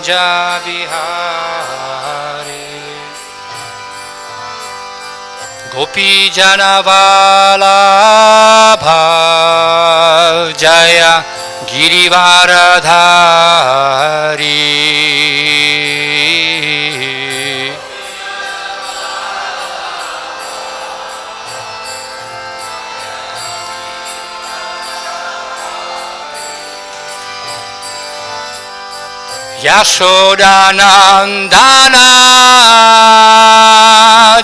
kunja vihari gopi jana vallabha jaya girivaradhari Yashodanandana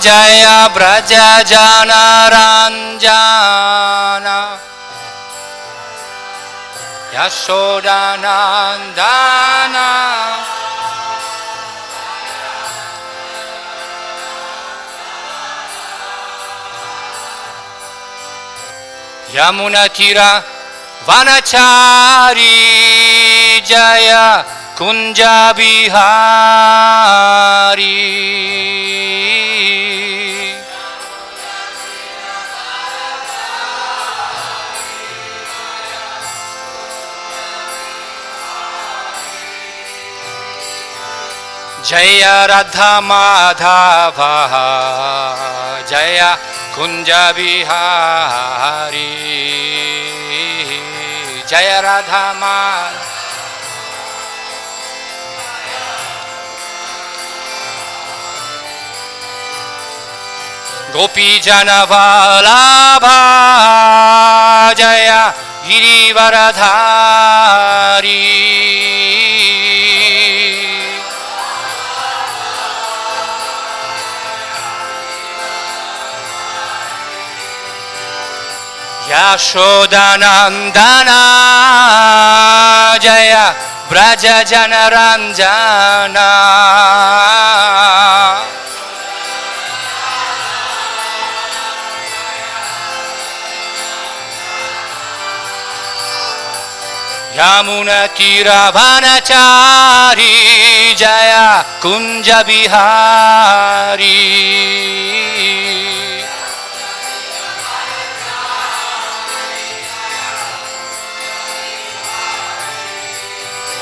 Jaya Braja Jana Ranjana Yashodanandana Yamunatira Vanachari Jaya Kunja Bihari Jaya Radha Madhava Jaya Kunja Bihari Jaya Radha Madhava Gopi Jana Vallabha Jaya Girivaradhari Yashodanandana Jaya Braja Jana Ranjana Yamunatira Vanachari Jaya Kunja Bihari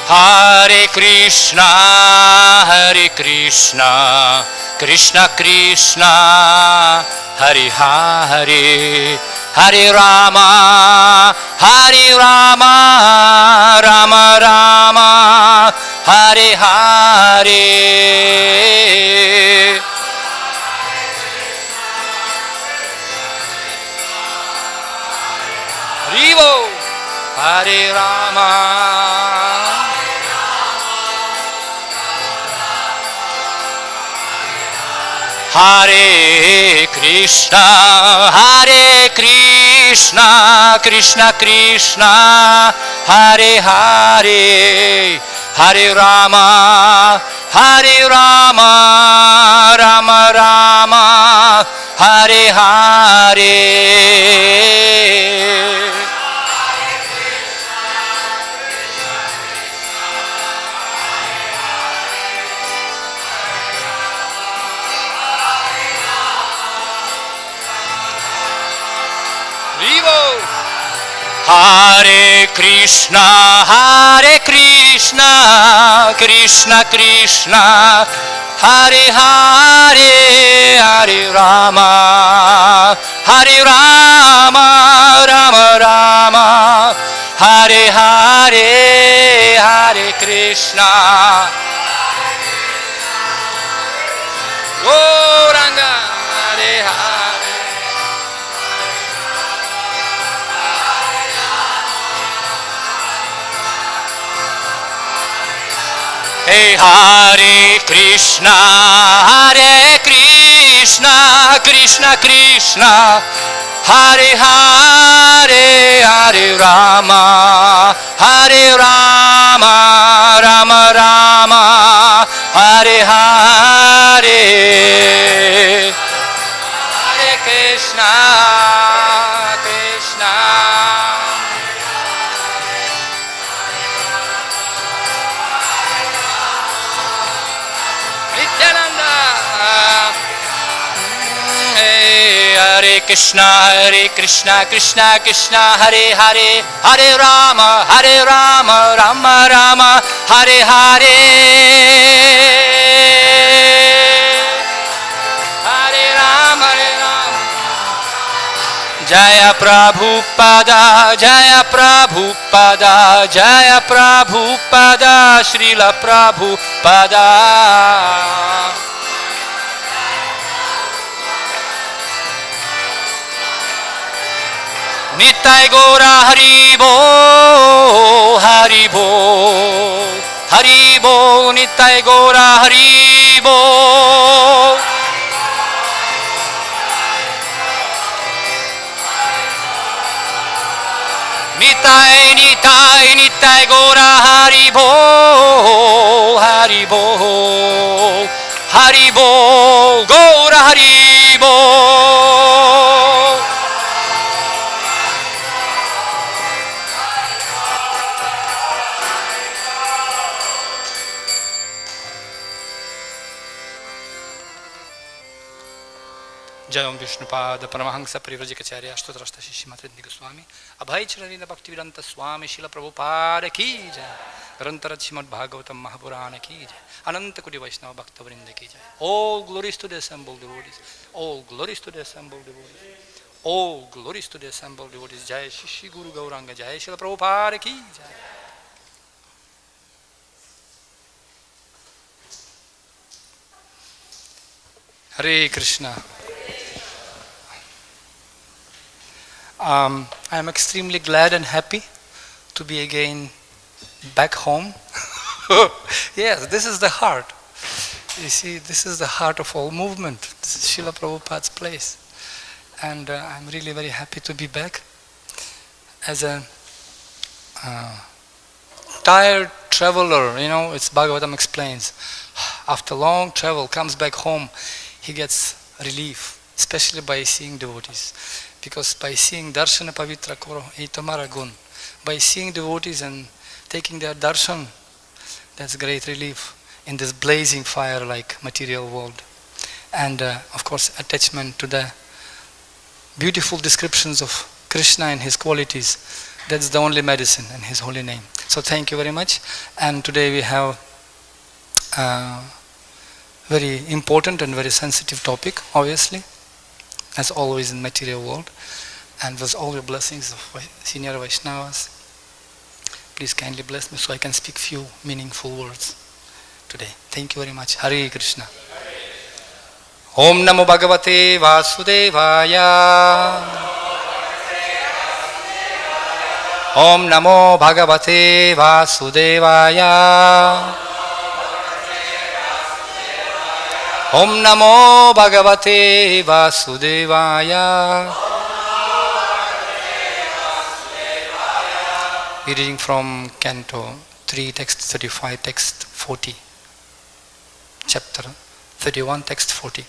Hare Krishna Krishna Krishna Hare Hare Hare Rama Rama Rama Hare Hare Rivo Hare Rama Hare Krishna Krishna Krishna Hare Hare Hare Rama Rama Rama Hare Hare Hare Krishna Krishna Krishna Hare Hare Hare Rama Rama Rama Hare Hare Hare Krishna Gauranga Hare Hare Hey Hare Krishna Krishna Krishna Hare Hare Hare Rama Rama Rama Hare Hare Hare Krishna Krishna Hare Krishna Krishna Krishna Hare Hare Hare Rama Rama Rama Hare Hare Jaya Prabhupada, Jaya Prabhupada, Jaya Prabhupada, Srila Prabhupada. Nittai Gora Haribo, Haribo, Haribo, Nittai Gora Haribo. Nittai, Nittai, Nittai Gora Haribo, Haribo, Haribo, Gora Haribo. Jayam Vishnupada Paramahansa Parivrajikacharya Ashtotrashta Shishimatridni Goswami Abhay Chararina Bhaktivedanta Swami Srila Prabhupada Ki Jai Grantarat Srimad Bhagavatam Mahapurana Ki Jai Ananta Koti Vaishnava Bhakta Vrinda Ki Jai. All glories to the assembled devotees. All glories to the assembled devotees. All glories to the assembled devotees. Jai Shishi Guru Gauranga Jai Srila Prabhupada Ki Jai. Hare Krishna. I am extremely glad and happy to be again back home. Yes, this is the heart. You see, this is the heart of all movement. This is Srila Prabhupada's place. And I'm really very happy to be back. As a tired traveler, it's Bhagavatam explains, after long travel, comes back home, he gets relief, especially by seeing devotees. Because by seeing darshana pavitra koro itamara gun, by seeing devotees and taking their darshan, that's great relief in this blazing fire like material world. And of course attachment to the beautiful descriptions of Krishna and his qualities, that's the only medicine in his holy name. So thank you very much. And today we have a very important and very sensitive topic, obviously, as always in material world, and with all your blessings of senior Vaishnavas, please kindly bless me so I can speak few meaningful words today. Thank you very much. Hare Krishna. Om Namo Bhagavate Vasudevaya. Om Namo Bhagavate Vasudevaya. Om Namo Bhagavate Vasudevaya. We are reading from Canto 3, text 35, text 40. Chapter 31, text 40.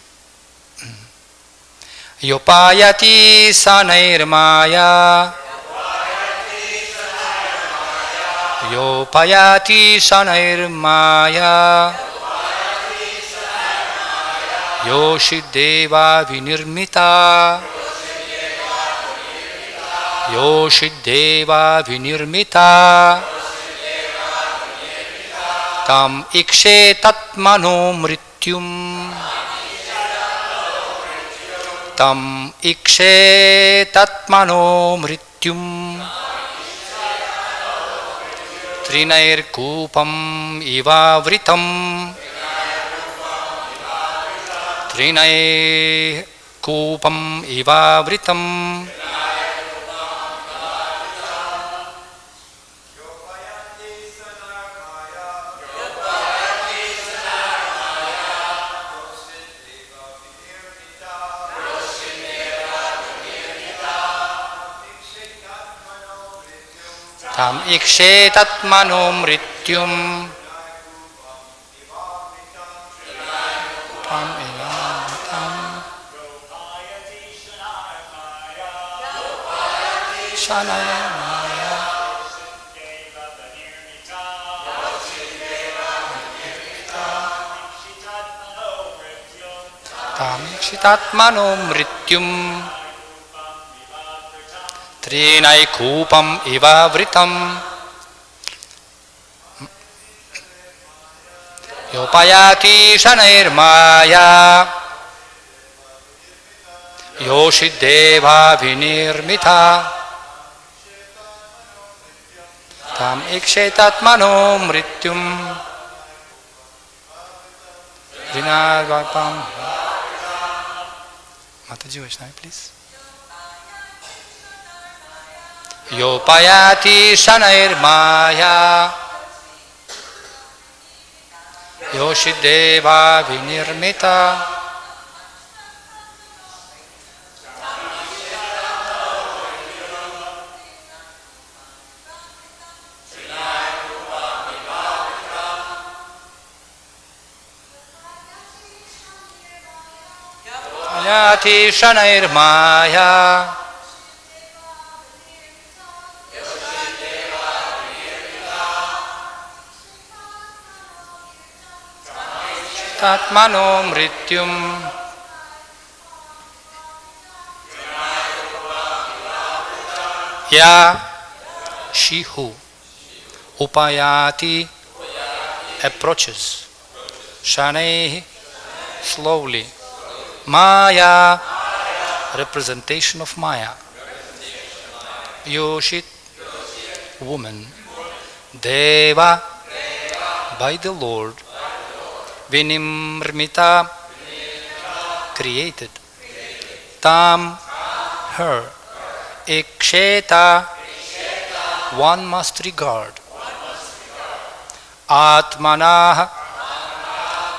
Yopayāti śanair māyā. Yopayāti śanair māyā. yoṣid deva-vinirmitā. yoṣid deva-vinirmitā. Tam īkṣetātmano mṛtyuṁ. Tam īkṣetātmano mṛtyuṁ. tṛṇaiḥ kūpam ivāvṛtam. tṛṇaiḥ kūpam ivāvṛtam. Tam īkṣetātmano mṛtyuṁ. śanair māyā. Tam īkṣetātmano mṛtyuṁ. tṛṇaiḥ kūpam ivāvṛtam. yopayāti śanair māyā. yoṣid deva-vinirmitā tam īkṣetātmano mṛtyuṁ āvṛtam. Mataji Vaishnava, please. Yopayāti śanair māyā yoṣid deva-vinirmitā upayāti śanair māyā ātmano mṛtyuṁ. Ya, she who upayāti approaches śanaiḥ slowly, māyā representation of māyā, yoṣit woman, deva by the Lord, vinirmitā created, tam her, īkṣeta one must regard, ātmanaḥ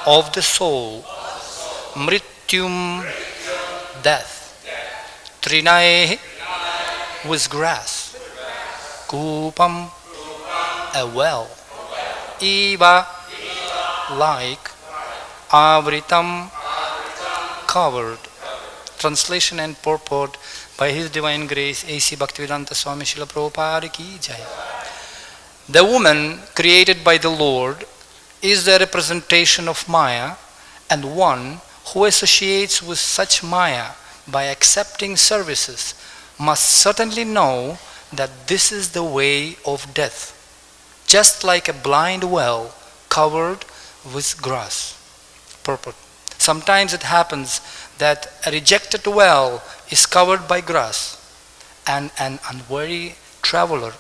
of the soul, mṛtyuṁ death, tṛṇaiḥ with grass, kūpam a well, like, āvṛtam covered. Translation and purport by His Divine Grace A.C. Bhaktivedanta Swami Srila Prabhupada ki jai. The woman created by the Lord is the representation of māyā, and one who associates with such māyā by accepting services must certainly know that this is the way of death, just like a blind well covered with grass. Purport. Sometimes it happens that a rejected well is covered by grass, and an unwary traveler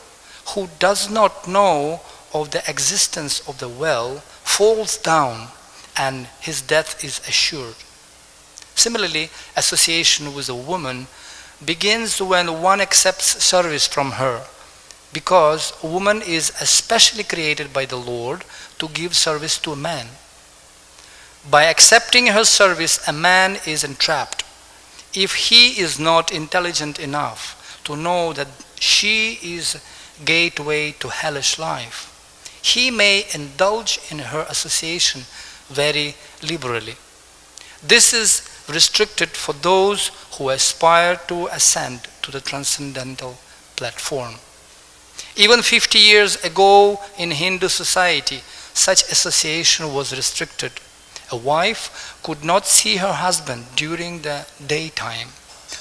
who does not know of the existence of the well falls down and his death is assured. Similarly, association with a woman begins when one accepts service from her, because a woman is especially created by the Lord to give service to a man. By accepting her service, a man is entrapped. If he is not intelligent enough to know that she is a gateway to hellish life, he may indulge in her association very liberally. This is restricted for those who aspire to ascend to the transcendental platform. Even 50 years ago in Hindu society, such association was restricted. A wife could not see her husband during the daytime.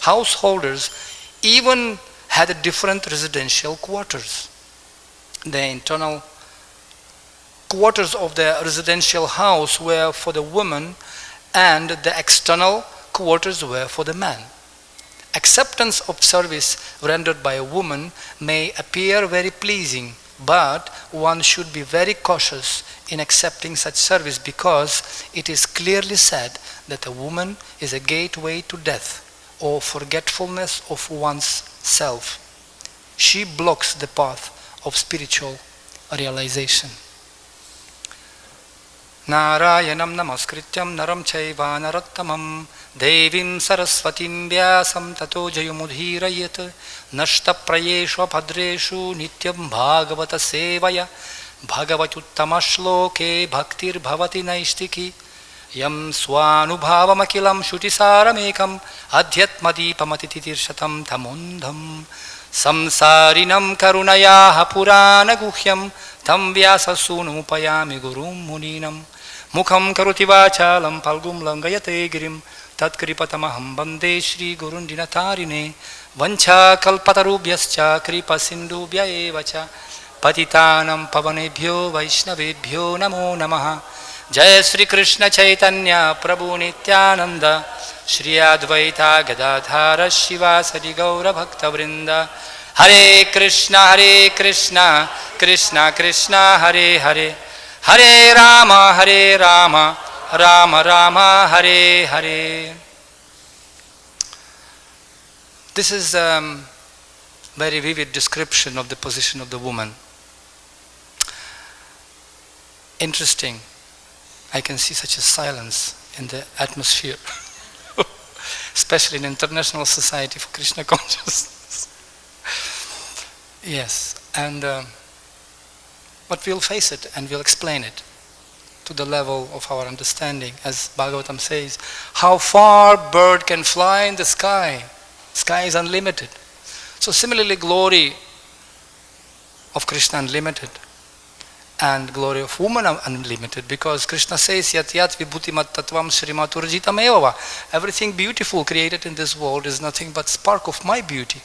Householders even had different residential quarters. The internal quarters of the residential house were for the woman, and the external quarters were for the man. Acceptance of service rendered by a woman may appear very pleasing, but one should be very cautious in accepting such service, because it is clearly said that a woman is a gateway to death or forgetfulness of one's self. She blocks the path of spiritual realization. Narayanam namaskrityam naram chaiva narottamam devim saraswatim vyasam tato jayamudhirayat nashta prayeshu bhadreshu nityam bhagavata sevaya bhagavatyuttama shloke bhaktir bhavati naistiki yam swanubhavamakhilam shutisaramekam adhyatmadipamatitirshatam tamundham samsarinam karunaya purana guhyam tam vyasasunu upayami gurum muninam mukham karuti vachalam palgum langayate girim tatkripatamaham bande shri gurun dinatarine vancha kalpatarubhyascha kripa sindubhya evacha patitanam pavanebhyo vaishnavebhyo namo namaha Jai Sri Krishna Chaitanya Prabhu Nityananda Shri Advaita Gadadhara Shivasadi Gaura Bhakta Vrinda Hare Krishna Krishna Krishna Hare Hare Hare Rama Rama Rama Hare Hare. This is very vivid description of the position of the woman. Interesting. I can see such a silence in the atmosphere, especially in International Society for Krishna Consciousness. Yes, and but we'll face it and we'll explain it to the level of our understanding. As Bhagavatam says, how far bird can fly in the sky? Sky is unlimited. So similarly, glory of Krishna unlimited. And glory of woman are unlimited, because Krishna says, Yat Yat Vibhutimat Tattvam Srimaturjitam Eva. Everything beautiful created in this world is nothing but spark of my beauty.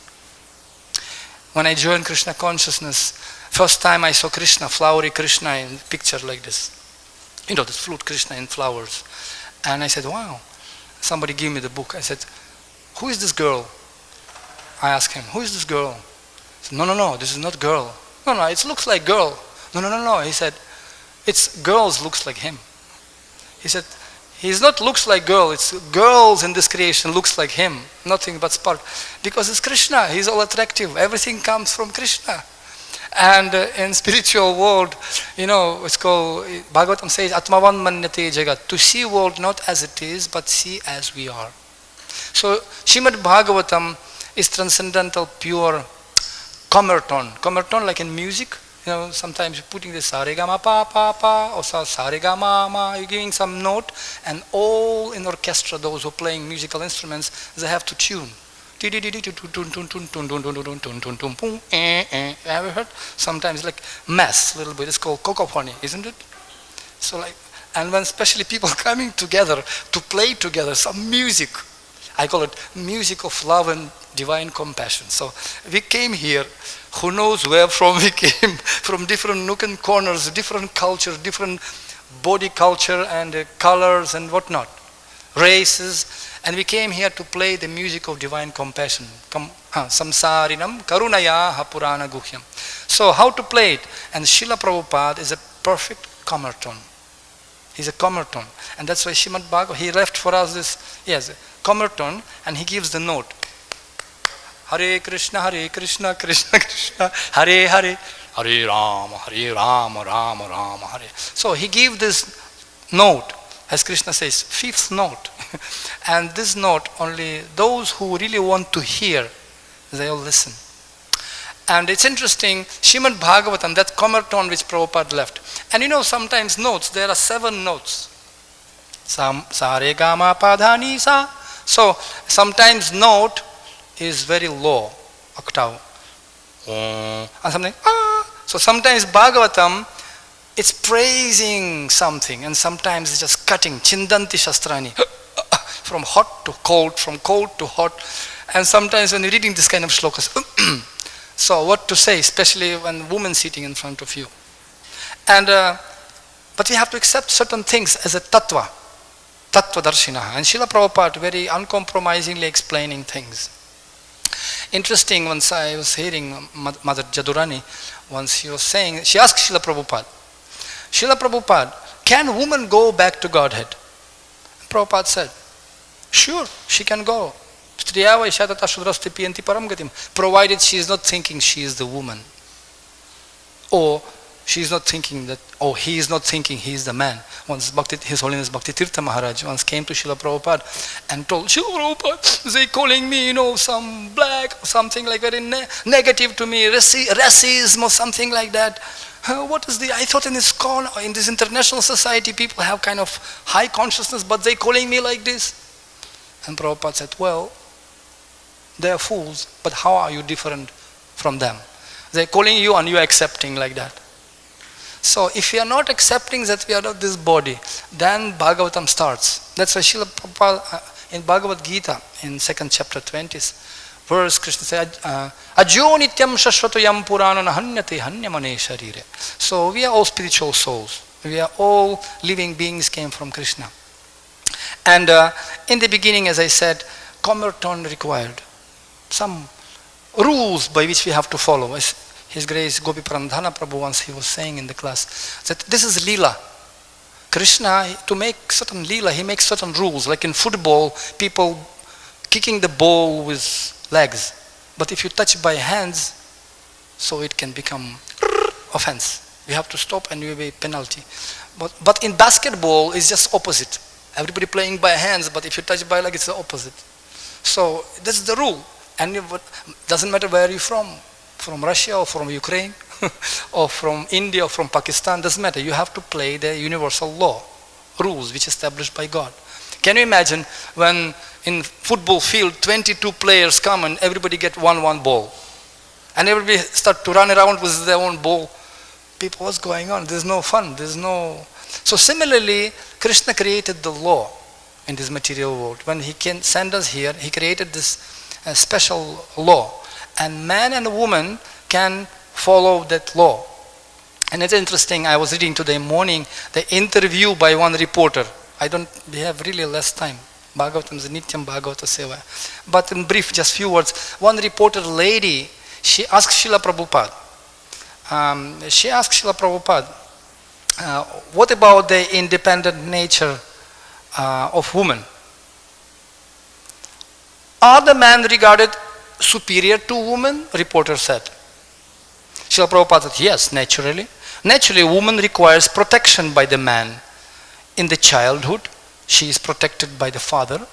When I joined Krishna consciousness, first time I saw Krishna, flowery Krishna in picture like this. You know, this flute Krishna in flowers. And I said, wow. Somebody gave me the book. I said, who is this girl? I asked him, who is this girl? He said, no, this is not girl. No, it looks like girl. No. He said, it's girls looks like him. He said, he's not looks like girl, it's girls in this creation looks like him. Nothing but spark. Because it's Krishna, he's all attractive. Everything comes from Krishna. And in spiritual world, you know, it's called, Bhagavatam says, Atmavan manyate jagat. To see world not as it is, but see as we are. So, Srimad Bhagavatam is transcendental, pure comerton. Comerton like in music. You know, sometimes you're putting the saregama pa or saregama ma, you're giving some note, and all in orchestra, those who are playing musical instruments, they have to tune. Have you heard? Sometimes like mass, a little bit, it's called cacophony, isn't it? So like, and when especially people coming together to play together some music, I call it music of love and divine compassion. So we came here, who knows where from we came, from different nook and corners, different culture, different body culture and colors and whatnot, races, and we came here to play the music of divine compassion. Samsarinam karunaya purana guhyam. So how to play it? And Srila Prabhupada is a perfect comerton. He's a comerton. And that's why Srimad Bhagavatam, he left for us this, comerton, and he gives the note. Hare Krishna, Krishna Krishna, Hare Hare, Hare Rama, Rama Rama, Hare. So he gave this note, as Krishna says, fifth note. And this note, only those who really want to hear, they all listen. And it's interesting, Srimad Bhagavatam, that comerton which Prabhupada left. And you know, sometimes notes, there are 7 notes. Sa re ga ma pa dha ni sa. So sometimes note is very low, octave. And something, So sometimes Bhagavatam, it's praising something, and sometimes it's just cutting, chindanti shastrani, from hot to cold, from cold to hot. And sometimes when you're reading this kind of shlokas, so what to say, especially when women sitting in front of you. And but we have to accept certain things as a tattva darshinaha. And Srila Prabhupada very uncompromisingly explaining things. Interesting, once I was hearing Mother Jadurani, once she was saying, she asked Srila Prabhupada, can woman go back to Godhead? And Prabhupada said, sure, she can go. Provided she is not thinking she is the woman. Or she is not thinking that, he is not thinking he is the man. Once His Holiness Bhakti Tirtha Maharaj once came to Srila Prabhupada and told, Srila Prabhupada, they calling me, some black or something like very negative to me, racism or something like that. What is I thought in this international society, people have kind of high consciousness, but they calling me like this. And Prabhupada said, well, they are fools, but how are you different from them? They're calling you and you are accepting like that. So if we are not accepting that we are not this body, then Bhagavatam starts. That's why Srila Prabhupada in Bhagavad Gita, in 2nd chapter 20th verse, Krishna says, Ajo nityam shashvatayam purana nahanyate hanyamane sharire. So we are all spiritual souls. We are all living beings came from Krishna. And in the beginning, as I said, mṛtyuṁ required some rules by which we have to follow. As His Grace Gopi Prandhana Prabhu once he was saying in the class, that this is Leela. Krishna, to make certain Leela, he makes certain rules. Like in football, people kicking the ball with legs. But if you touch by hands, so it can become offense. We have to stop and you will be penalty. But in basketball, it's just opposite. Everybody playing by hands, but if you touch by leg, it's the opposite. So this is the rule. And it doesn't matter where you're from Russia or from Ukraine, or from India or from Pakistan, doesn't matter. You have to play the universal law, rules which established by God. Can you imagine when in football field 22 players come and everybody get one ball, and everybody start to run around with their own ball? People, what's going on? There's no fun. There's no. So similarly, Krishna created the law in this material world. When he can send us here, he created this special law, and man and woman can follow that law. And it's interesting, I was reading today morning the interview by one reporter. We have really less time. Bhagavatam is Nityam Bhagavata Seva. But in brief, just few words. One reporter lady, she asked Srila Prabhupada, what about the independent nature of woman? Are the men regarded superior to woman? Reporter said. Srila Prabhupada said, yes, naturally. Naturally, woman requires protection by the man. In the childhood, she is protected by the father.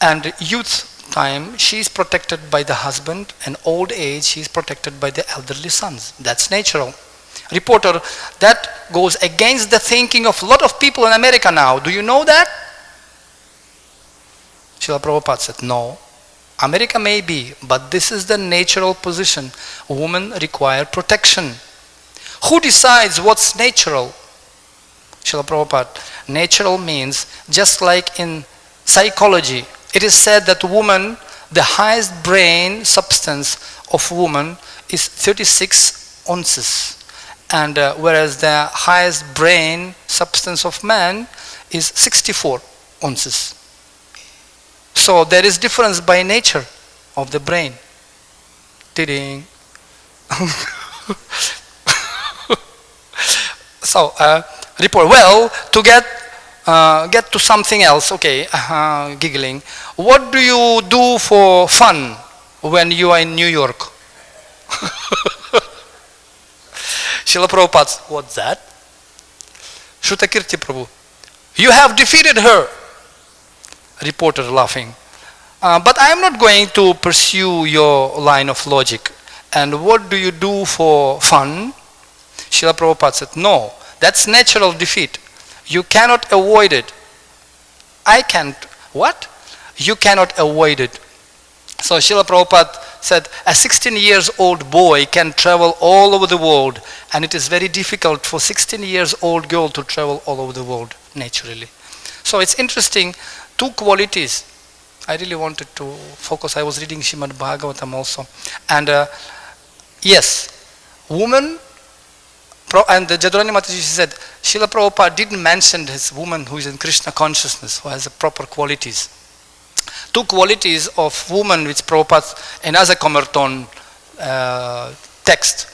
And youth time, she is protected by the husband. And old age, she is protected by the elderly sons. That's natural. Reporter, that goes against the thinking of a lot of people in America now. Do you know that? Srila Prabhupada said, no. America may be, but this is the natural position. Women require protection. Who decides what's natural? Srila Prabhupada, natural means just like in psychology. It is said that woman, the highest brain substance of woman is 36 ounces. And whereas the highest brain substance of man is 64 ounces. So there is difference by nature of the brain. Ding. So report. Well, to get to something else. Okay, giggling. What do you do for fun when you are in New York? Srila Prabhupada, what's that? Shrutakirti Prabhu, you have defeated her. Reporter laughing. But I am not going to pursue your line of logic. And what do you do for fun? Srila Prabhupada said, no, that's natural defeat. You cannot avoid it. I can't. What? You cannot avoid it. So Srila Prabhupada said, a 16 years old boy can travel all over the world, and it is very difficult for 16 years old girl to travel all over the world naturally. So it's interesting, two qualities. I really wanted to focus. I was reading Srimad Bhagavatam also. And yes, woman, and the Jadurani Mataji said, Srila Prabhupada didn't mention his woman who is in Krishna consciousness, who has the proper qualities. Two qualities of woman which Prabhupada, another mṛtyuṁ text,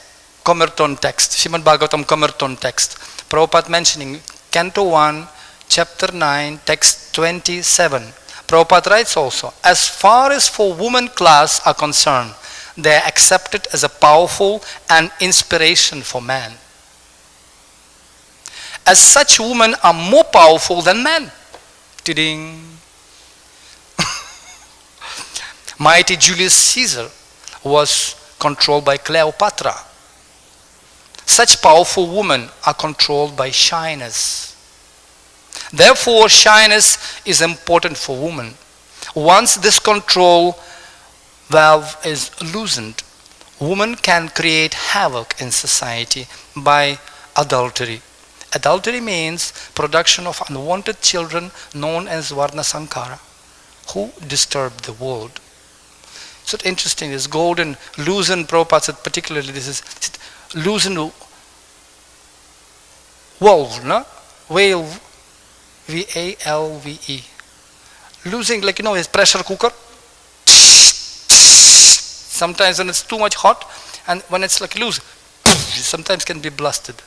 Srimad Bhagavatam mṛtyuṁ text, Prabhupada mentioning Canto 1, Chapter 9, Text 27. Prabhupada writes also, as far as for woman class are concerned, they are accepted as a powerful and inspiration for man. As such, women are more powerful than men. Ding. Mighty Julius Caesar was controlled by Cleopatra. Such powerful women are controlled by shyness. Therefore, shyness is important for women. Once this control valve is loosened, women can create havoc in society by adultery. Adultery means production of unwanted children known as Varna Sankara, who disturb the world. So interesting, this golden loosened, Prabhupada said particularly this is loosened valve, no? Valve, V-A-L-V-E. Losing, like, his pressure cooker. Sometimes when it's too much hot, and when it's like loose, sometimes can be blasted.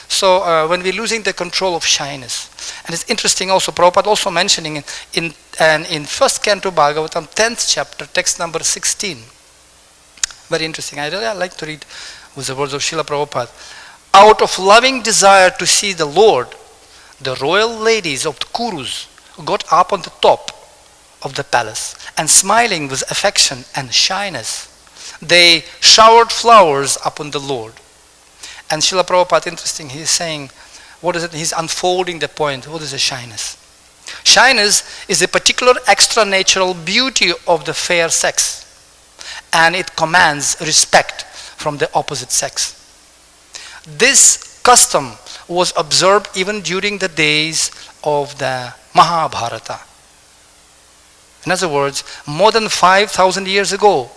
So when we're losing the control of shyness. And it's interesting also, Prabhupada also mentioning in first canto Bhagavatam, 10th chapter, text number 16. Very interesting. I really like to read with the words of Srila Prabhupada. Out of loving desire to see the Lord, the royal ladies of the Kurus got up on the top of the palace and smiling with affection and shyness, they showered flowers upon the Lord. And Srila Prabhupada, interesting, he's saying, what is it? He's unfolding the point. What is a shyness? Shyness is a particular extra-natural beauty of the fair sex, and it commands respect from the opposite sex. This custom was observed even during the days of the Mahabharata. In other words, more than 5,000 years ago,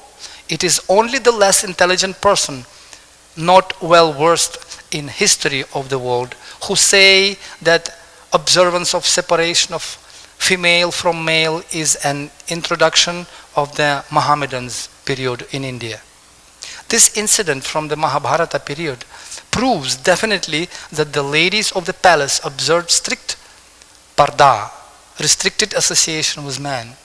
it is only the less intelligent person, not well versed in history of the world, who say that observance of separation of female from male is an introduction of the Mohammedans period in India. This incident from the Mahabharata period proves definitely that the ladies of the palace observed strict parda, restricted association with men,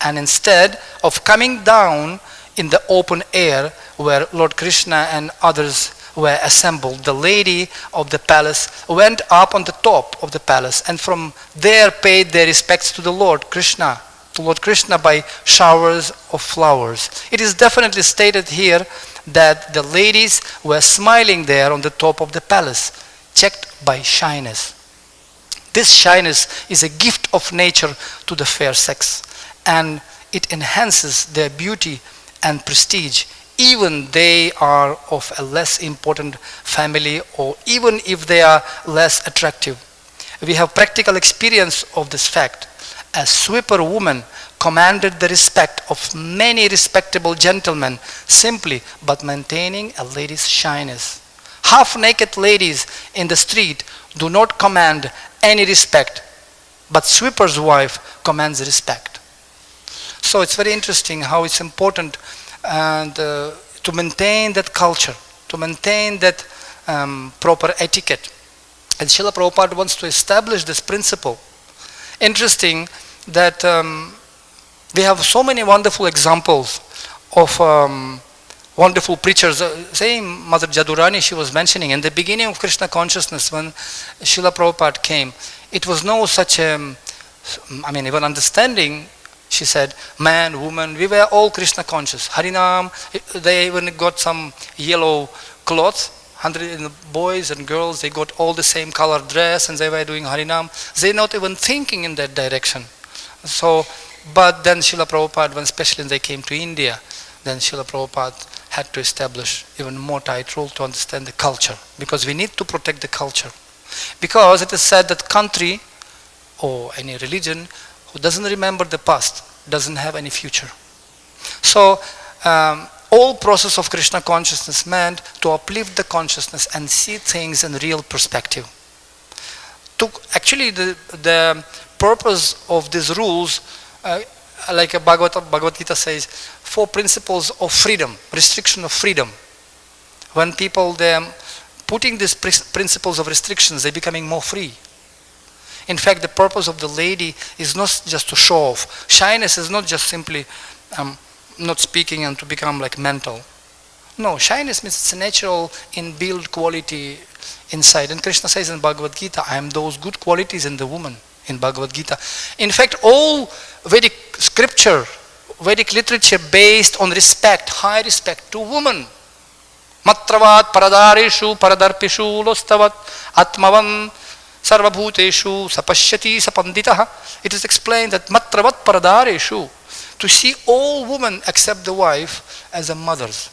and instead of coming down in the open air where Lord Krishna and others were assembled, the lady of the palace went up on the top of the palace and from there paid their respects to the Lord Krishna, by showers of flowers. It is definitely stated here that the ladies were smiling there on the top of the palace, checked by shyness. This shyness is a gift of nature to the fair sex, and it enhances their beauty and prestige, even they are of a less important family or even if they are less attractive. We have practical experience of this fact. A sweeper woman commanded the respect of many respectable gentlemen simply but maintaining a lady's shyness. Half-naked ladies in the street do not command any respect, but sweeper's wife commands respect. So it's very interesting how it's important to maintain that culture, to maintain that proper etiquette. And Srila Prabhupada wants to establish this principle. Interesting that we have so many wonderful examples of wonderful preachers. Same Mother Jadurani, she was mentioning in the beginning of Krishna consciousness when Srila Prabhupada came, it was no such even understanding. She said, man, woman, we were all Krishna conscious. Harinam, they even got some yellow cloth. 100 boys and girls, they got all the same color dress and they were doing Harinam. They're not even thinking in that direction. So, but then Srila Prabhupada, when especially when they came to India, then Srila Prabhupada had to establish even more tight rule to understand the culture. Because we need to protect the culture. Because it is said that country or any religion who doesn't remember the past doesn't have any future. So, all process of Krishna consciousness meant to uplift the consciousness and see things in real perspective. Actually, the purpose of these rules, like Bhagavad Gita says, 4 principles of freedom, restriction of freedom. When people, they're putting these principles of restrictions, they're becoming more free. In fact, the purpose of the lady is not just to show off. Shyness is not just simply not speaking and to become like mental. No, shyness means it's a natural inbuilt quality inside. And Krishna says in Bhagavad Gita, I am those good qualities in the woman in Bhagavad Gita. In fact, all Vedic scripture, Vedic literature based on respect, high respect to women. Matravat paradareshu paradarpishu lostavat atmavan sarvabhuteshu sapashyati sapanditaha. It is explained that matravat paradareshu, to see all women except the wife as a mothers.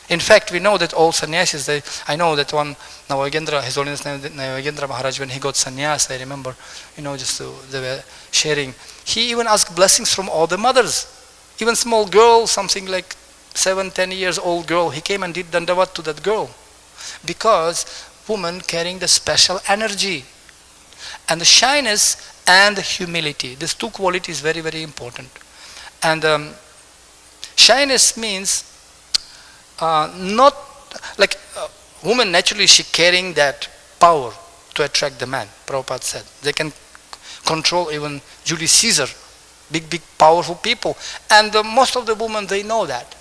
In fact, we know that all sannyasis, I know that one Navagendra, His Holiness Navagendra Maharaj, when he got sannyas, I remember, they were sharing, he even asked blessings from all the mothers. Even small girl, something like 7-10 years old girl, he came and did dandavat to that girl. Because woman carrying the special energy. And the shyness and the humility. These two qualities very, very important. And shyness means not like woman naturally she carrying that power to attract the man. Prabhupada said they can control even Julius Caesar, big powerful people, and most of the women they know that.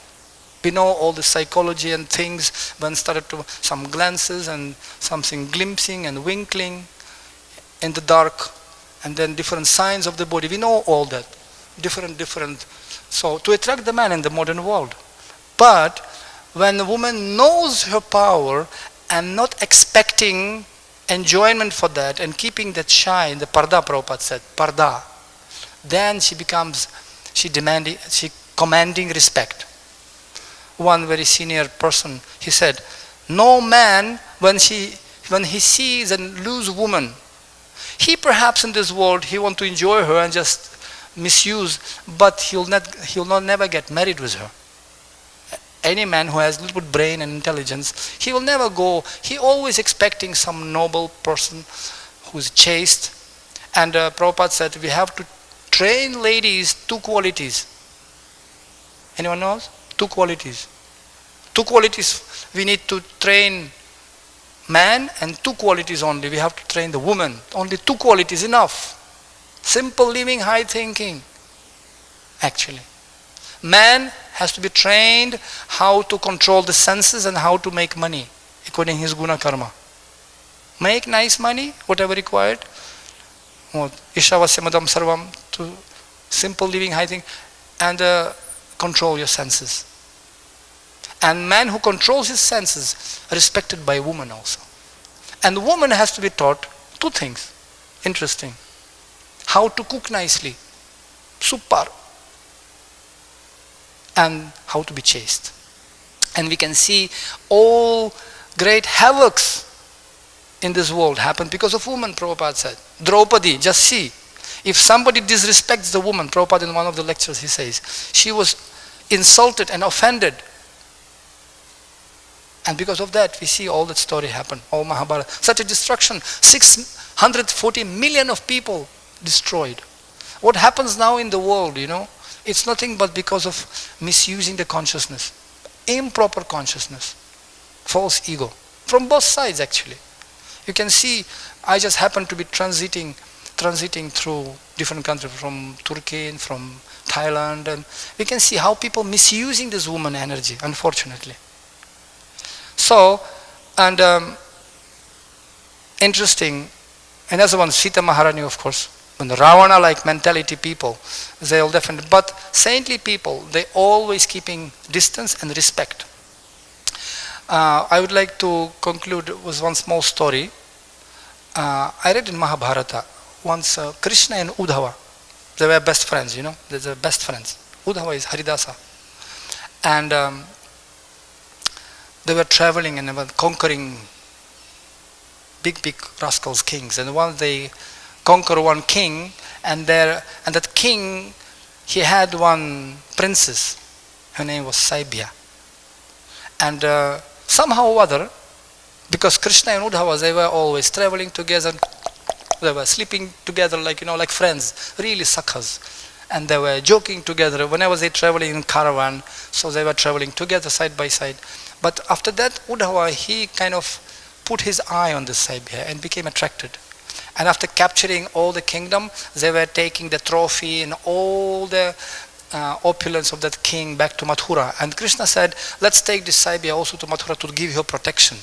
We know all the psychology and things when started to some glances and something glimpsing and winkling in the dark, and then different signs of the body. We know all that, different. So to attract the man in the modern world, but when the woman knows her power and not expecting enjoyment for that and keeping that shy in the parda, Prabhupada said, parda, then she commanding respect. One very senior person, he said, no man when he sees a loose woman, he perhaps in this world he want to enjoy her and just misuse, but he'll not never get married with her. Any man who has a little bit brain and intelligence, he will never go, he always expecting some noble person who's chaste. And Prabhupada said we have to train ladies two qualities. Anyone knows? Two qualities. Two qualities we need to train man, and two qualities only we have to train the woman. Only two qualities enough. Simple living, high thinking. Actually, man has to be trained how to control the senses and how to make money according to his guna karma. Make nice money, whatever required. Ishavasyamadam sarvam, to simple living, high thinking, and control your senses. And man who controls his senses respected by woman also. And the woman has to be taught two things. Interesting. How to cook nicely. Super. And how to be chaste. And we can see all great havocs in this world happen because of woman, Prabhupada said. Draupadi, just see. If somebody disrespects the woman, Prabhupada in one of the lectures he says, she was insulted and offended. And because of that, we see all that story happen, all Mahabharata. Such a destruction, 640 million of people destroyed. What happens now in the world, it's nothing but because of misusing the consciousness, improper consciousness, false ego, from both sides actually. You can see, I just happened to be transiting through different countries, from Turkey and from Thailand, and we can see how people misusing this woman energy, unfortunately. So, and interesting, another one, Sita Maharani, of course, when the Ravana-like mentality people, they'll definitely, but saintly people, they always keeping distance and respect. I would like to conclude with one small story. I read in Mahabharata, once Krishna and Uddhava, they were best friends, they were best friends. Uddhava is Haridasa. And they were traveling and they were conquering big rascals, kings. And once they conquer one king, and that king, he had one princess. Her name was Saibya. And somehow or other, because Krishna and Uddhava, they were always traveling together, they were sleeping together like friends, really suckers. And they were joking together whenever they traveling in caravan, so they were traveling together side by side. But after that, Uddhava, he kind of put his eye on this Saibya and became attracted. And after capturing all the kingdom, they were taking the trophy and all the opulence of that king back to Mathura. And Krishna said, let's take this Saibya also to Mathura to give her protection.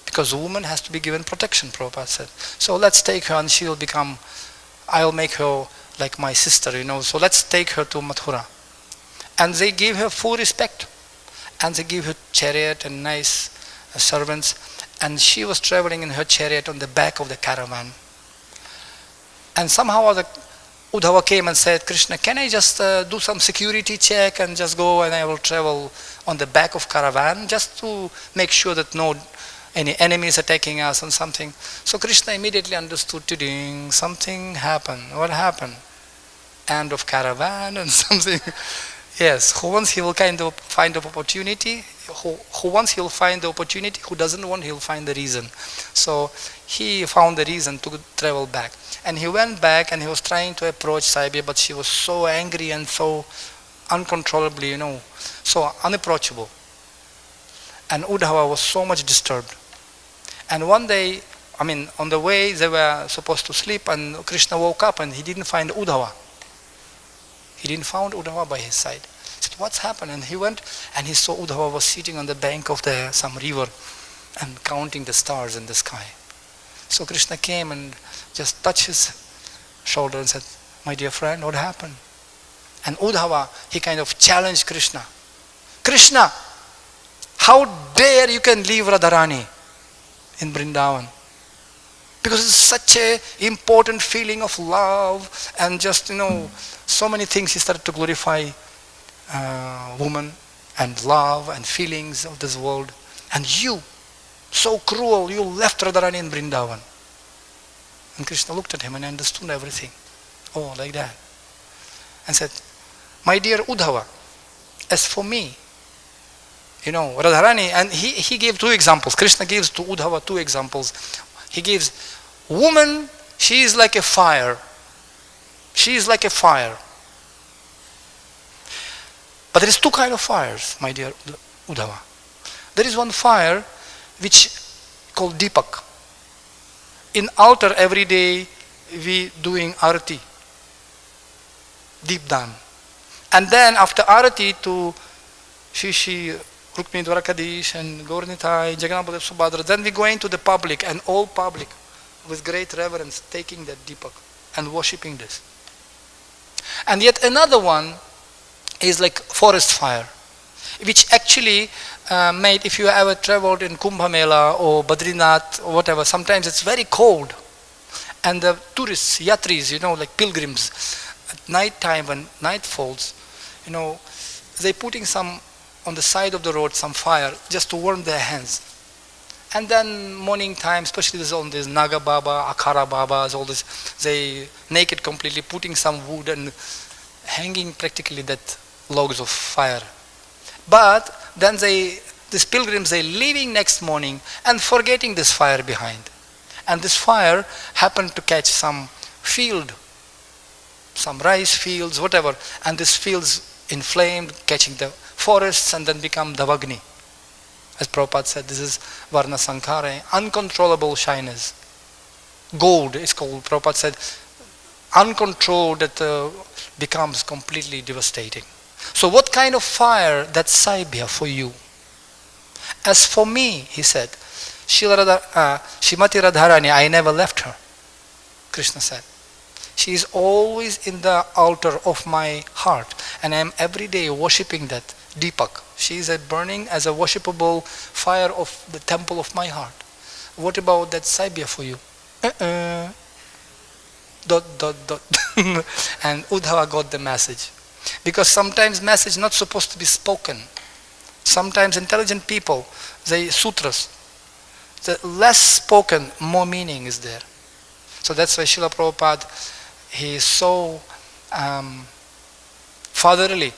Because a woman has to be given protection, Prabhupada said. So let's take her and she will become, I'll make her like my sister, so let's take her to Mathura. And they gave her full respect. And they gave her chariot and nice servants. And she was traveling in her chariot on the back of the caravan. And somehow Uddhava came and said, Krishna, can I just do some security check and just go and I will travel on the back of caravan just to make sure that no any enemies attacking us and something. So Krishna immediately understood, something happened. What happened? End of caravan and something. Yes, who wants he will kind of find the opportunity. Who wants he'll find the opportunity. Who doesn't want he'll find the reason. So he found the reason to travel back. And he went back and he was trying to approach Saibya, but she was so angry and so uncontrollably, so unapproachable. And Uddhava was so much disturbed. And one day, on the way they were supposed to sleep, and Krishna woke up and he didn't find Uddhava. He didn't find Uddhava by his side. He said, what's happened? And he went and he saw Uddhava was sitting on the bank of some river and counting the stars in the sky. So Krishna came and just touched his shoulder and said, my dear friend, what happened? And Uddhava, he kind of challenged Krishna. Krishna, how dare you can leave Radharani in Vrindavan? Because it's such a important feeling of love and just, so many things he started to glorify woman and love and feelings of this world. And you, so cruel, you left Radharani in Vrindavan. And Krishna looked at him and understood everything. Oh, like that. And said, my dear Uddhava, as for me, Radharani, and he gave two examples. Krishna gives to Uddhava two examples. He gives, woman, she is like a fire. She is like a fire. But there is two kinds of fires, my dear Uddhava. There is one fire which called Deepak. In altar every day we doing arati, Deepdan. And then after arati to Shishi, Rukmini Dwarakadish and Gaurnitai, Jagannath Subhadra, then we go into the public and all public with great reverence taking that Deepak and worshipping this. And yet another one is like forest fire, which actually made, if you ever traveled in Kumbh Mela or Badrinath or whatever, sometimes it's very cold. And the tourists, yatris, like pilgrims, at night time when night falls, they putting some on the side of the road, some fire, just to warm their hands. And then morning time, especially this on this Naga Baba, Akara Babas, all this, they naked completely, putting some wood and hanging practically that logs of fire. But then these pilgrims, they leaving next morning and forgetting this fire behind. And this fire happened to catch some field, some rice fields, whatever, and this fields inflamed, catching the forests and then become Davagni. As Prabhupada said, this is Varna Sankara, uncontrollable shyness. Gold is called, Prabhupada said, uncontrolled that becomes completely devastating. So what kind of fire that's Saibya for you? As for me, he said, Shrimati Radharani, I never left her, Krishna said. She is always in the altar of my heart, and I am every day worshipping that Deepak. She is burning as a worshipable fire of the temple of my heart. What about that Saibya for you? And Uddhava got the message. Because sometimes message not supposed to be spoken. Sometimes intelligent people, they sutras, the less spoken, more meaning is there. So that's why Srila Prabhupada, he is so fatherly,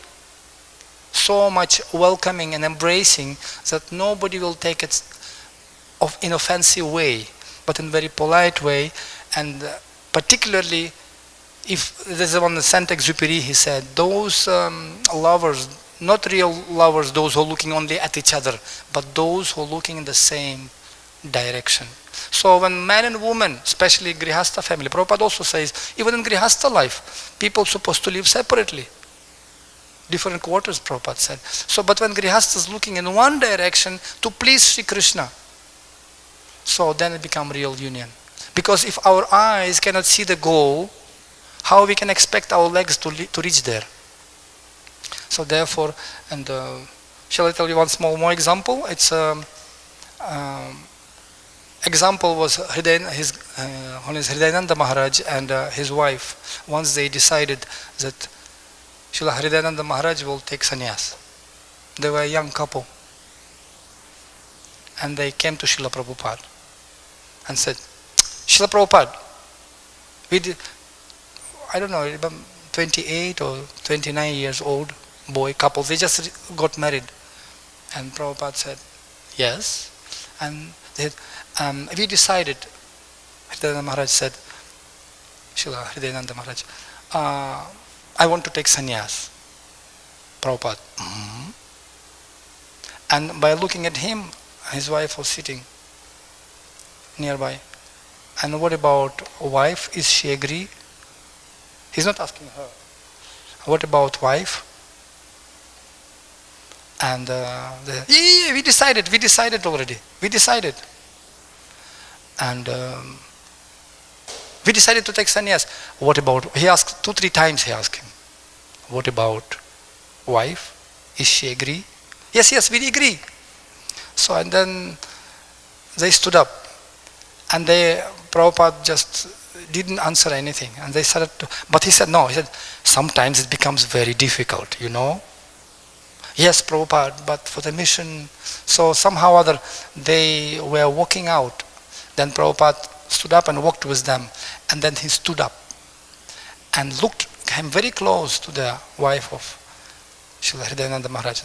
so much welcoming and embracing that nobody will take it of inoffensive way, but in very polite way. And particularly, if there's one in Saint-Exupéry, he said, those lovers, not real lovers, those who are looking only at each other, but those who are looking in the same direction. So when man and woman, especially Grihastha family, Prabhupada also says, even in Grihastha life, people are supposed to live separately. Different quarters, Prabhupada said. So, but when Grihastha is looking in one direction to please Sri Krishna, so then it becomes real union. Because if our eyes cannot see the goal, how we can expect our legs to reach there? So therefore, and shall I tell you one more example? It's example was his Hridayananda Maharaj and his wife. Once they decided that Srila Hridayananda Maharaj will take sannyas. They were a young couple. And they came to Srila Prabhupada and said, Srila Prabhupada, I don't know, 28 or 29 years old, boy couple, they just got married. And Prabhupada said, yes. And they said, we decided, Hridayananda Maharaj said, Srila Hridayananda Maharaj, I want to take sannyas. Prabhupada, And by looking at him, his wife was sitting nearby. And what about wife? Is she agree? He's not asking her. What about wife? And yeah, we decided already. We decided. And we decided to take sannyas. What about, he asked 2-3 times he asked him. What about wife? Is she agree? Yes, we agree. So and then they stood up. And Prabhupada just didn't answer anything. And they started to, but he said no. He said, sometimes it becomes very difficult, you know. Yes, Prabhupada, but for the mission. So somehow or other, they were walking out. Then Prabhupada stood up and walked with them. And then he stood up and came very close to the wife of Srila Hridayananda Maharaj.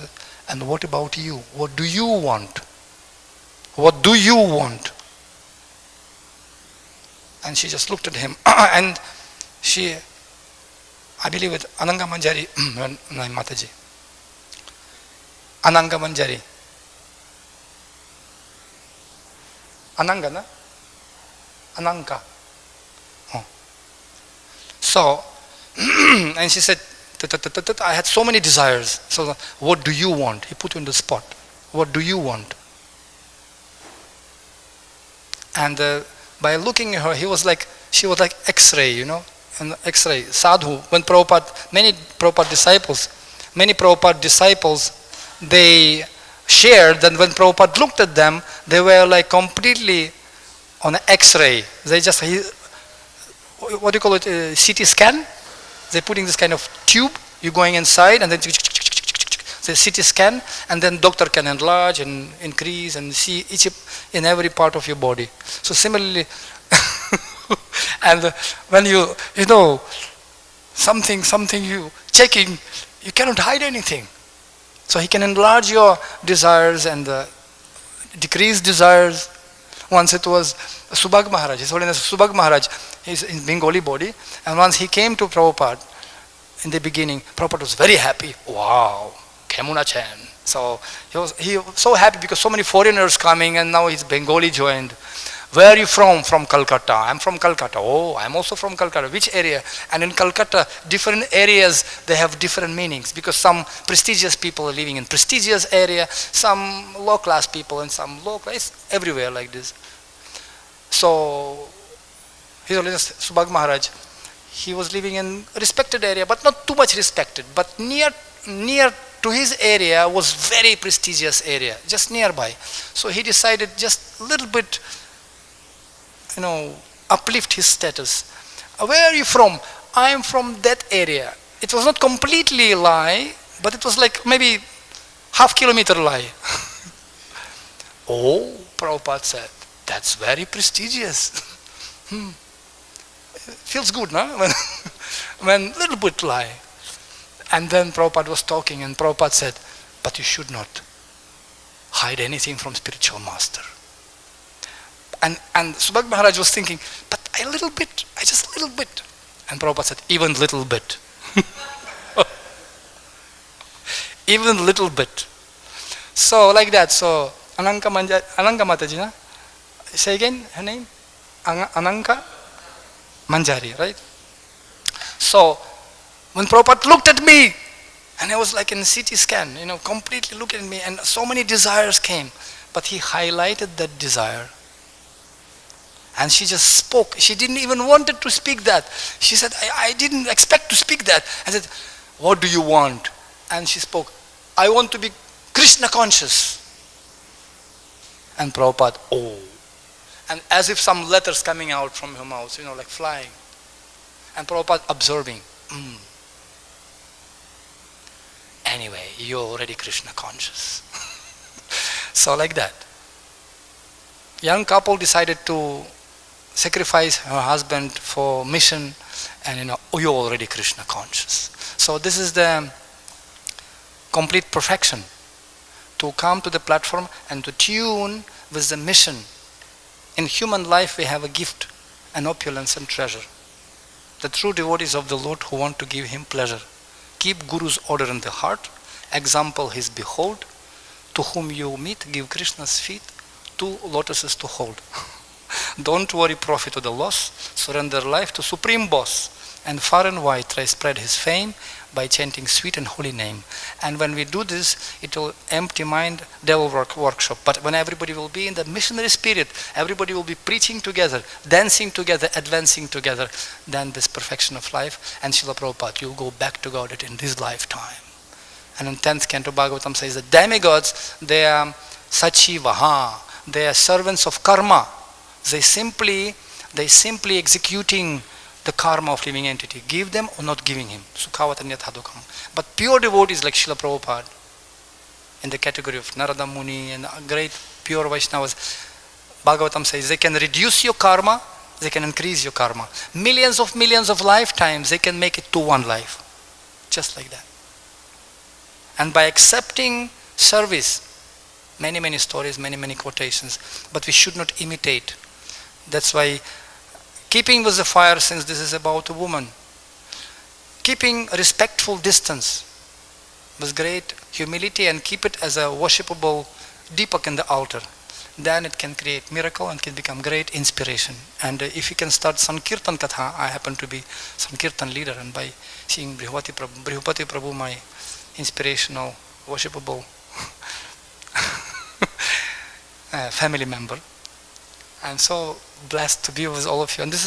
And what about you? What do you want? What do you want? And she just looked at him. And she, I believe it, Ananga Manjari, no, Mataji. Ananga Manjari. Ananga, na? Ananga. Oh. So, and she said, I had so many desires. So, what do you want? He put you in the spot. What do you want? And by looking at her, she was like X-ray, you know, an X-ray, sadhu. When many Prabhupada disciples, they shared that when Prabhupada looked at them, they were like completely on an X-ray. They just, what do you call it, a CT scan? They're putting this kind of tube, you're going inside and then the CT scan, and then doctor can enlarge and increase and see each in every part of your body. So similarly, and when you know something you checking, you cannot hide anything. So he can enlarge your desires and decrease desires. Once it was Subhag Maharaj, His Holiness Subhag Maharaj, he's in Bengali body, and once he came to Prabhupada in the beginning, Prabhupada was very happy. Wow, Kemuna-chan. So he was so happy because so many foreigners coming, and now he's Bengali joined. Where are you from? From Calcutta. I'm from Calcutta. Oh, I'm also from Calcutta. Which area? And in Calcutta, different areas, they have different meanings, because some prestigious people are living in prestigious area, some low class people and some low class, everywhere like this. So His Holiness Subhag Maharaj, he was living in a respected area, but not too much respected, but near to his area was very prestigious area, just nearby. So he decided just a little bit, you know, uplift his status. Where are you from? I am from that area. It was not completely a lie, but it was like maybe half-kilometer lie. Oh, Prabhupada said, that's very prestigious. Feels good, no? When little bit lie. And then Prabhupada was talking, and Prabhupada said, but you should not hide anything from spiritual master. And Subhag Maharaj was thinking, but a little bit, just a little bit. And Prabhupada said, even little bit. Even little bit. So like that, so Ananga Mataji, na? Say again her name? Ananga Manjari, right? So when Prabhupada looked at me, and I was like in CT scan, you know, completely looking at me, and so many desires came, but he highlighted that desire. And she just spoke. She didn't even wanted to speak that. She said, I didn't expect to speak that. I said, what do you want? And she spoke, I want to be Krishna conscious. And Prabhupada, oh. And as if some letters coming out from her mouth, you know, like flying. And Prabhupada observing, anyway, you're already Krishna conscious. So like that. Young couple decided to sacrifice her husband for mission, and you know, you're already Krishna conscious. So this is the complete perfection, to come to the platform and to tune with the mission. In human life we have a gift, an opulence and treasure. The true devotees of the Lord who want to give him pleasure. Keep Guru's order in the heart, example his behold, to whom you meet, give Krishna's feet, 2 lotuses to hold. Don't worry profit or the loss, surrender life to Supreme Boss, and far and wide try spread his fame by chanting sweet and holy name. And when we do this, it will empty mind devil workshop. But when everybody will be in the missionary spirit, everybody will be preaching together, dancing together, advancing together, then this perfection of life, and Srila Prabhupada, you go back to God in this lifetime. And in 10th canto Bhagavatam says the demigods, they are sachivaha, they are servants of karma. They simply executing the karma of living entity. Give them or not giving him. Sukhavatanyatadukam. But pure devotees like Srila Prabhupada, in the category of Narada Muni and great pure Vaishnavas, Bhagavatam says they can reduce your karma, they can increase your karma. Millions of lifetimes, they can make it to one life. Just like that. And by accepting service, many stories, many quotations, but we should not imitate. That's why keeping with the fire, since this is about a woman, keeping a respectful distance with great humility and keep it as a worshipable deepak in the altar, then it can create miracle and can become great inspiration. And if you can start Sankirtan Katha, I happen to be Sankirtan leader, and by seeing Brihupati Prabhu, my inspirational, worshipable family member, I'm so blessed to be with all of you. And this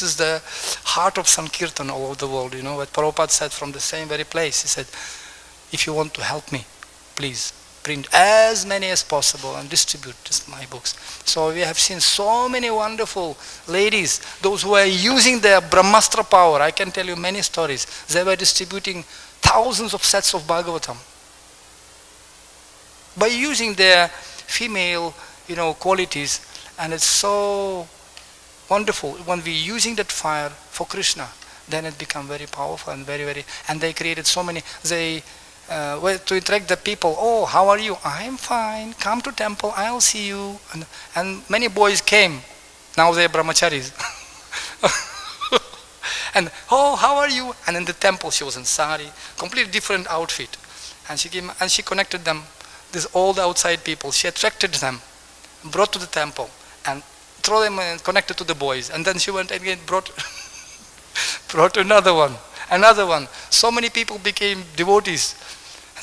is the heart of Sankirtan all over the world. You know what Prabhupada said from the same very place. He said, if you want to help me, please print as many as possible and distribute just my books. So we have seen so many wonderful ladies, those who are using their Brahmastra power. I can tell you many stories. They were distributing thousands of sets of Bhagavatam by using their female, qualities. And it's so wonderful when we're using that fire for Krishna, then it becomes very powerful and very, and they created so many, to attract the people. Oh, how are you? I'm fine, come to temple, I'll see you. And many boys came, now they're brahmacharis. And, oh, how are you? And in the temple she was in sari, completely different outfit. And she came and she connected them, all the outside people, she attracted them, brought to the temple, and throw them and connected to the boys. And then she went and again brought another one. So many people became devotees.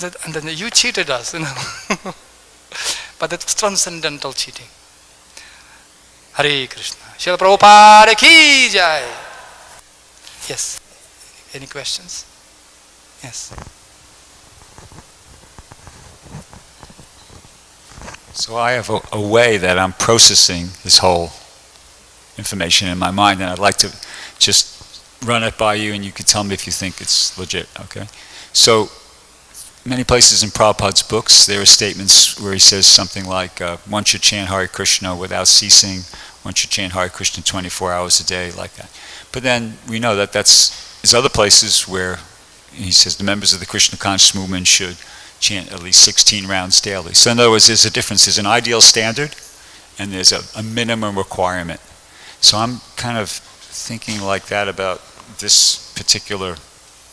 And then you cheated us, But that's transcendental cheating. Hare Krishna. Srila Prabhupada ki jai. Yes. Any questions? Yes. So I have a way that I'm processing this whole information in my mind, and I'd like to just run it by you, and you can tell me if you think it's legit, okay? So, many places in Prabhupada's books, there are statements where he says something like, one should chant Hare Krishna without ceasing, one should chant Hare Krishna 24 hours a day, like that. But then we know that there's other places where he says the members of the Krishna conscious movement should chant at least 16 rounds daily. So in other words, there's a difference. There's an ideal standard and there's a minimum requirement. So I'm kind of thinking like that about this particular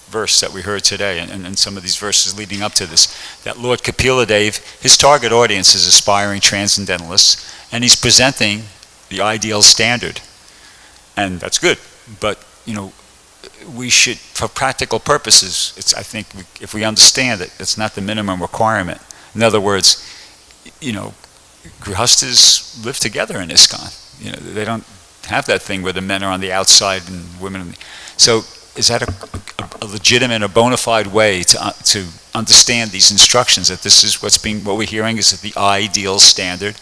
verse that we heard today and some of these verses leading up to this. That Lord Kapila Dev, his target audience is aspiring transcendentalists, and he's presenting the ideal standard. And that's good. But, we should, for practical purposes, I think if we understand it, it's not the minimum requirement. In other words, Grihastas live together in ISKCON. They don't have that thing where the men are on the outside and women. So is that a legitimate, a bona fide way to understand these instructions, that this is what we're hearing is that the ideal standard?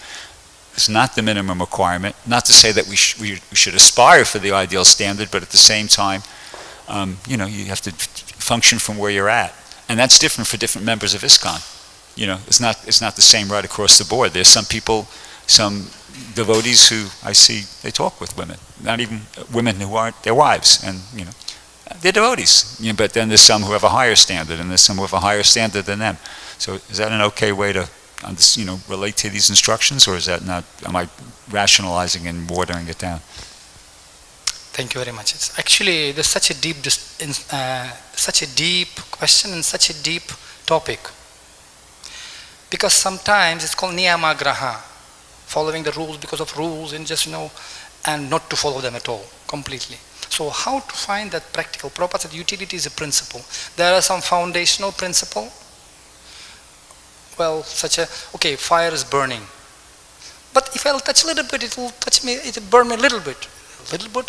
It's not the minimum requirement. Not to say that we should aspire for the ideal standard, but at the same time, you have to function from where you're at, and that's different for different members of ISKCON. It's not the same right across the board. There's some people, some devotees who I see they talk with women, not even women who aren't their wives, and They're devotees, but then there's some who have a higher standard, and there's some who have a higher standard than them. So is that an okay way to, relate to these instructions, or is that not? Am I rationalizing and watering it down? Thank you very much. It's actually there's such a deep question and such a deep topic. Because sometimes it's called niyama graha, following the rules because of rules and just and not to follow them at all completely. So how to find that practical? Prabhupada said utility is a principle. There are some foundational principle. Well, fire is burning. But if I'll touch a little bit, it will burn me a little bit.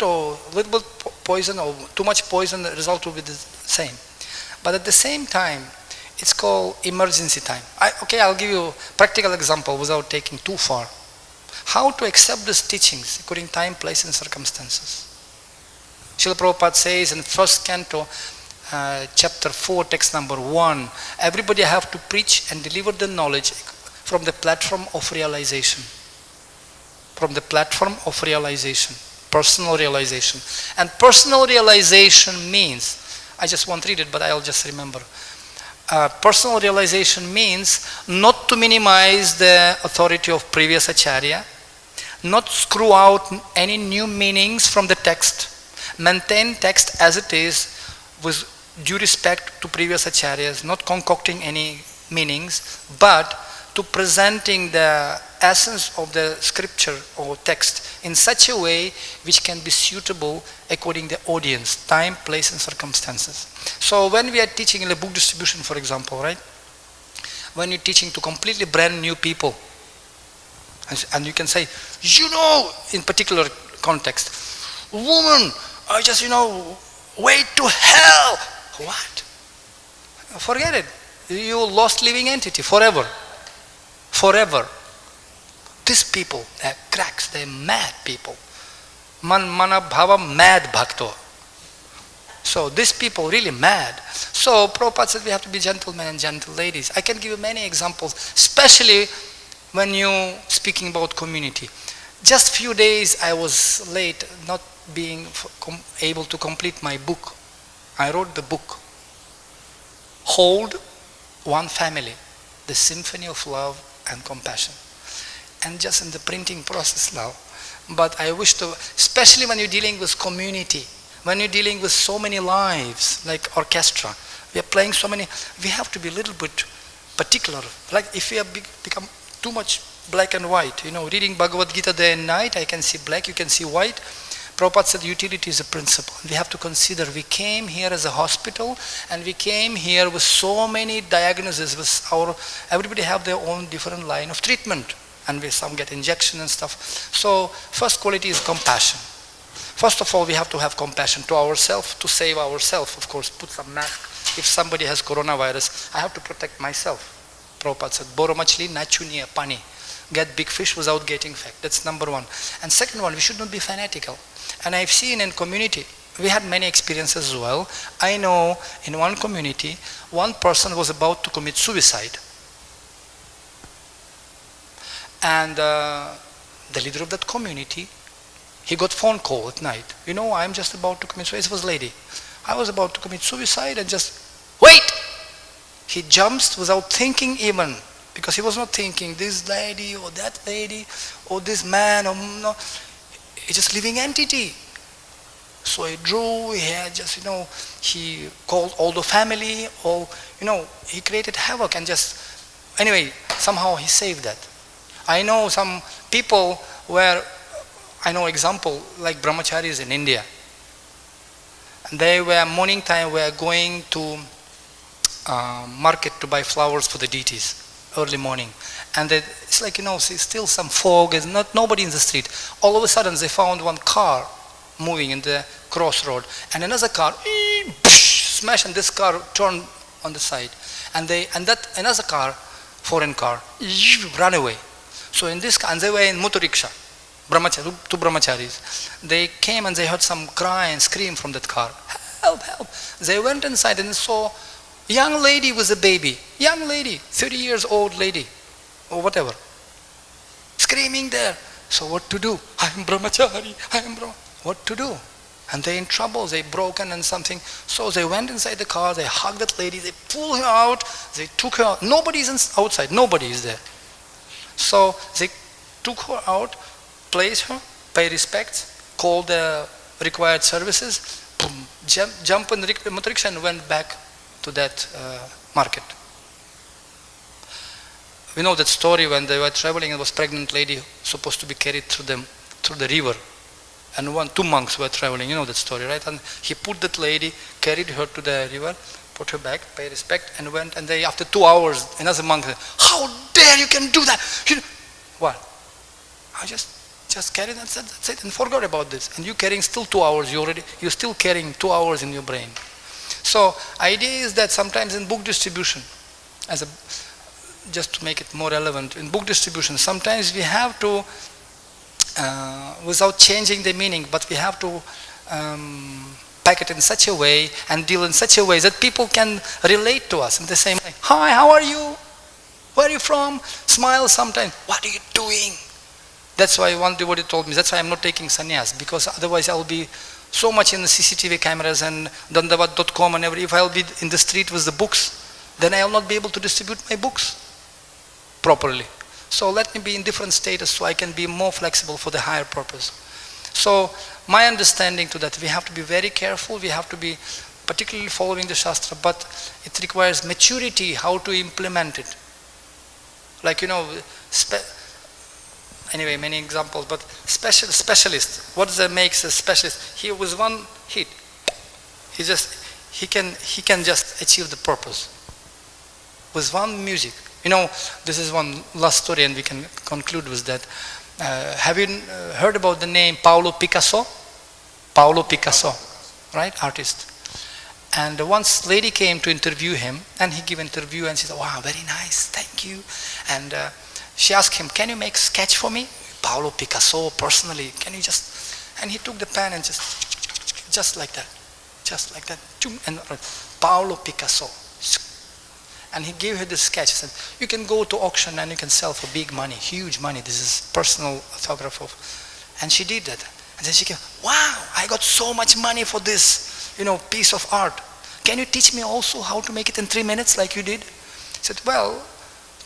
Or a little bit poison or too much poison, the result will be the same. But at the same time, it's called emergency time. I'll give you a practical example without taking too far. How to accept these teachings according to time, place and circumstances. Srila Prabhupada says in first canto, chapter 4, text number 1, everybody have to preach and deliver the knowledge from the platform of realization. From the platform of realization, personal realization. And personal realization means, I just won't read it, but I'll just remember. Personal realization means not to minimize the authority of previous acharya, not screw out any new meanings from the text, maintain text as it is with due respect to previous acharyas, not concocting any meanings, but to presenting the essence of the scripture or text in such a way which can be suitable according to the audience, time, place and circumstances. So when we are teaching in a book distribution, for example, right? When you're teaching to completely brand new people, and you can say, in particular context, woman, I just, way to hell. What? Forget it. You lost living entity forever. Forever. These people, they're cracks, they're mad people. Mana bhava mad bhakto. So these people really mad. So Prabhupada said we have to be gentlemen and gentle ladies. I can give you many examples, especially when you speaking about community. Just few days I was late, not being able to complete my book. I wrote the book, Hold One Family, the Symphony of Love and Compassion. And just in the printing process now. But I wish to, especially when you're dealing with community, when you're dealing with so many lives, like orchestra, we are playing so many, we have to be a little bit particular. Like if we have become too much black and white, reading Bhagavad Gita day and night, I can see black, you can see white. Prabhupada said utility is a principle. We have to consider we came here as a hospital and we came here with so many diagnoses. Everybody have their own different line of treatment and some get injection and stuff. So first quality is compassion. First of all, we have to have compassion to ourselves, to save ourselves. Of course, put some mask. If somebody has coronavirus, I have to protect myself. Prabhupada said, Boro machli na chuniya pani. Get big fish without getting fat. That's number one. And second one, we should not be fanatical. And I've seen in community, we had many experiences as well. I know in one community, one person was about to commit suicide. And the leader of that community, he got phone call at night. I'm just about to commit suicide. It was a lady. I was about to commit suicide and just, wait! He jumps without thinking even. Because he was not thinking, this lady or that lady or this man or no. It's just living entity. So he drew, he had just, he called all the family, he created havoc and just, anyway, somehow he saved that. I know some people where, I know example, like brahmacharis in India. And they were, morning time, were going to market to buy flowers for the deities. Early morning, and it's like still some fog, is nobody in the street. All of a sudden they found one car moving in the crossroad and another car smashed, and this car turned on the side, and that another car, foreign car, ran away. So in this car, and they were in motor rickshaw, two brahmacharis. They came and they heard some cry and scream from that car, help, help. They went inside and saw young lady with a baby, young lady, 30 years old lady, or whatever, screaming there. So what to do? I am brahmachari, I am brahmachari. What to do? And they're in trouble, they broken and something. So they went inside the car, they hugged that lady, they pulled her out, they took her out. Nobody's outside, nobody is there. So they took her out, placed her, pay respects, called the required services, boom, jump in the rickshaw and went back to that market. We know that story when they were traveling, and was pregnant lady supposed to be carried through the river. And two monks were traveling, you know that story, right? And he put that lady, carried her to the river, put her back, pay respect, and went. And they, after 2 hours, another monk said, "How dare you can do that?" What? I just carried and said, that's it, and forgot about this. And you carrying still 2 hours, you're still carrying 2 hours in your brain. So idea is that sometimes in book distribution, just to make it more relevant, in book distribution, sometimes we have to, without changing the meaning, but we have to pack it in such a way and deal in such a way that people can relate to us in the same way. Hi, how are you? Where are you from? Smile sometimes. What are you doing? That's why one devotee told me, that's why I'm not taking sannyas, because otherwise I'll be so much in the CCTV cameras and dandavat.com and if I'll be in the street with the books, then I'll not be able to distribute my books properly. So let me be in different status so I can be more flexible for the higher purpose. So my understanding to that, we have to be very careful, we have to be particularly following the Shastra, but it requires maturity how to implement it. Like, anyway, many examples, but specialist, what that makes a specialist? He with one hit, he can just achieve the purpose. With one music. This is one last story and we can conclude with that. Have you heard about the name Pablo Picasso? Pablo Picasso, right? Artist. And once lady came to interview him and he gave an interview and she said, "Wow, very nice, thank you." And she asked him, "Can you make sketch for me? Pablo Picasso, personally, can you just..." And he took the pen and just like that, and Pablo Picasso. And he gave her the sketch. He said, "You can go to auction and you can sell for big money, huge money. This is personal autograph of..." And she did that. And then she came, "Wow, I got so much money for this, piece of art. Can you teach me also how to make it in 3 minutes like you did?" He said, "Well,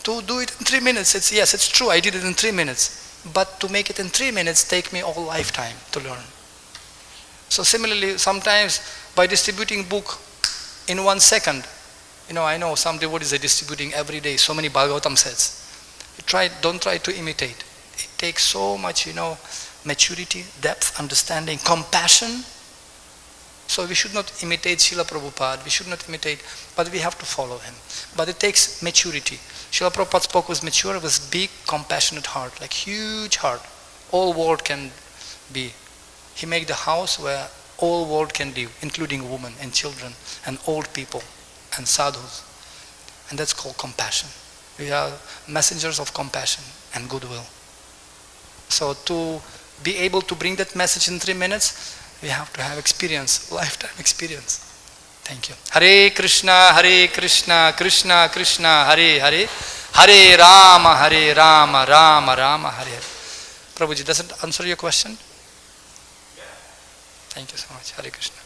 to do it in 3 minutes, yes, it's true, I did it in 3 minutes. But to make it in 3 minutes take me all lifetime to learn." So similarly, sometimes by distributing book in 1 second, I know some devotees are distributing every day so many Bhagavatam sets. Don't try to imitate. It takes so much, maturity, depth, understanding, compassion. So we should not imitate Srila Prabhupada, we should not imitate, but we have to follow him. But it takes maturity. Srila Prabhupada spoke with mature, with big, compassionate heart, like huge heart. All world can be. He made the house where all world can live, including women and children and old people and sadhus. And that's called compassion. We are messengers of compassion and goodwill. So to be able to bring that message in 3 minutes, we have to have experience, lifetime experience. Thank you. Hare Krishna, Krishna Krishna, Hare Hare, Hare Rama, Rama Rama, Hare Hare. Prabhuji, does it answer your question? Thank you so much. Hare Krishna.